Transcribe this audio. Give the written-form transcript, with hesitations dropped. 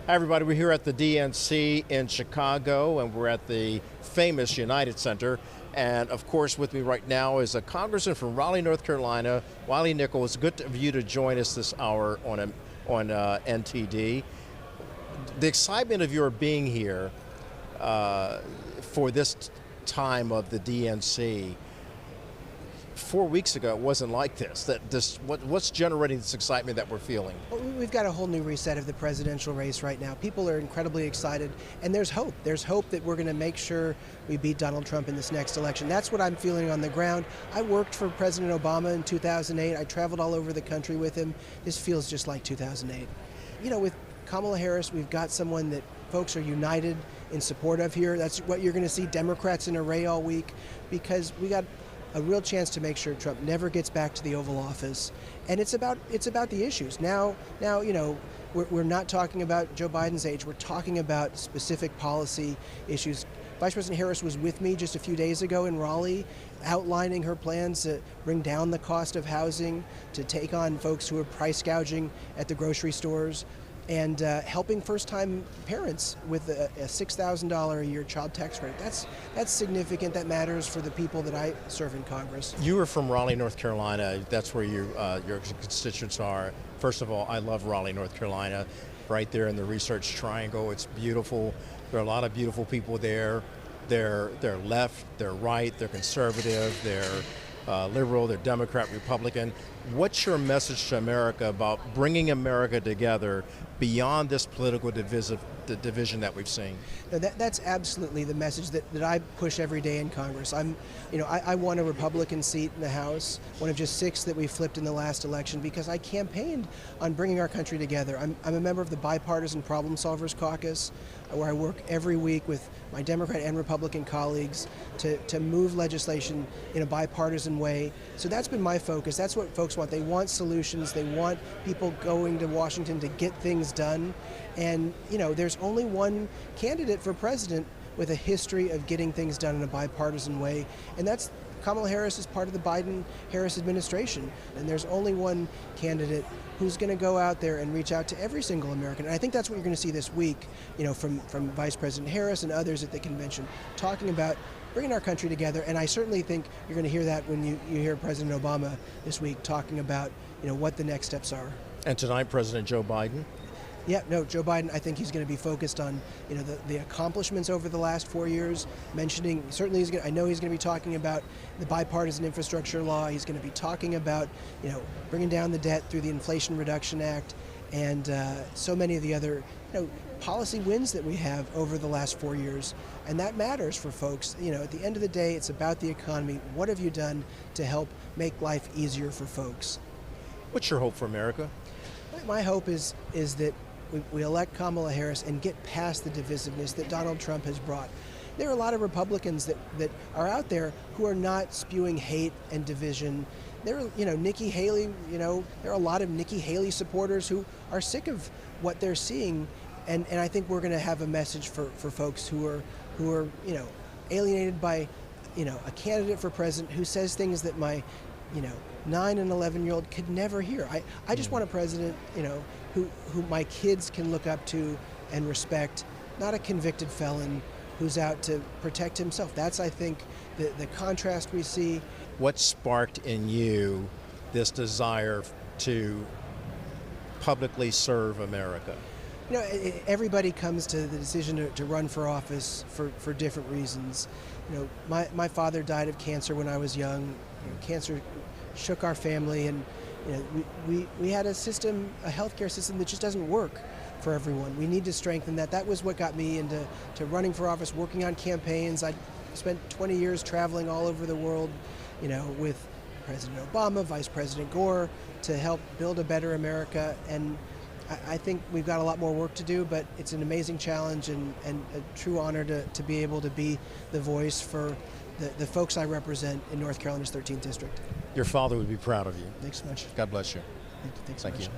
Hi everybody, we're here at the D-N.C. in Chicago and we're at the famous United Center. And of course with me right now is a congressman from Raleigh, North Carolina, Wiley Nickel. It's good of you to join us this hour on NTD. The excitement of your being here for this time of the D-N.C. 4 weeks ago, it wasn't like this. What's generating this excitement that we're feeling? Well, we've got a whole new reset of the presidential race right now. People are incredibly excited, and there's hope. There's hope that we're going to make sure we beat Donald Trump in this next election. That's what I'm feeling on the ground. I worked for President Obama in 2008. I traveled all over the country with him. This feels just like 2008. You know, with Kamala Harris, we've got someone that folks are united in support of here. That's what you're going to see, Democrats in array all week, because we got a real chance to make sure Trump never gets back to the Oval Office. And it's about the issues. Now, you know, we're not talking about Joe Biden's age. We're talking about specific policy issues. Vice President Harris was with me just a few days ago in Raleigh, outlining her plans to bring down the cost of housing, to take on folks who are price gouging at the grocery stores, and helping first-time parents with a $6,000 a year child tax credit. That's significant. That matters for the people that I serve in Congress. You are from Raleigh, North Carolina. That's where your constituents are. First of all, I love Raleigh, North Carolina. Right there in the Research Triangle. It's beautiful. There are a lot of beautiful people there. They're left, they're right, they're conservative, they're liberal, they're Democrat, Republican. What's your message to America about bringing America together beyond this political the division that we've seen? No, that's absolutely the message that I push every day in Congress. I won a Republican seat in the House, one of just 6 that we flipped in the last election, because I campaigned on bringing our country together. I'm a member of the Bipartisan Problem Solvers Caucus, where I work every week with my Democrat and Republican colleagues to move legislation in a bipartisan way. So that's been my focus. That's what folks want. They want solutions. They want people going to Washington to get things done. And, you know, there's only one candidate for president with a history of getting things done in a bipartisan way, and that's Kamala Harris is part of the Biden-Harris administration. And there's only one candidate who's going to go out there and reach out to every single American. And I think that's what you're going to see this week, you know, from Vice President Harris and others at the convention, talking about bringing our country together. And I certainly think you're going to hear that when you hear President Obama this week talking about, you know, what the next steps are. And tonight, President Joe Biden? Yeah, no, Joe Biden, I think he's going to be focused on, you know, the accomplishments over the last 4 years, mentioning, certainly I know he's going to be talking about the bipartisan infrastructure law. He's going to be talking about, you know, bringing down the debt through the Inflation Reduction Act and so many of the other, you know, policy wins that we have over the last 4 years. And that matters for folks. You know, at the end of the day, it's about the economy. What have you done to help make life easier for folks? What's your hope for America? My hope is that we elect Kamala Harris and get past the divisiveness that Donald Trump has brought. There are a lot of Republicans that are out there who are not spewing hate and division. There are, you know, Nikki Haley, you know, there are a lot of Nikki Haley supporters who are sick of what they're seeing, and I think we're going to have a message for folks who are, you know, alienated by, you know, a candidate for president who says things that my, you know, 9 and 11-year-old could never hear. I just want a president, you know, who my kids can look up to and respect, not a convicted felon who's out to protect himself. That's, I think, the contrast we see. What sparked in you this desire to publicly serve America? You know, everybody comes to the decision to run for office for different reasons. You know, my father died of cancer when I was young. You know, cancer shook our family, and you know, we had a system, a healthcare system that just doesn't work for everyone. We need to strengthen that. That was what got me into running for office, working on campaigns. I spent 20 years traveling all over the world, you know, with President Obama, Vice President Gore, to help build a better America. And I think we've got a lot more work to do, but it's an amazing challenge and a true honor to be able to be the voice for the folks I represent in North Carolina's 13th District. Your father would be proud of you. Thanks so much. God bless you. Thanks so much. Thank you.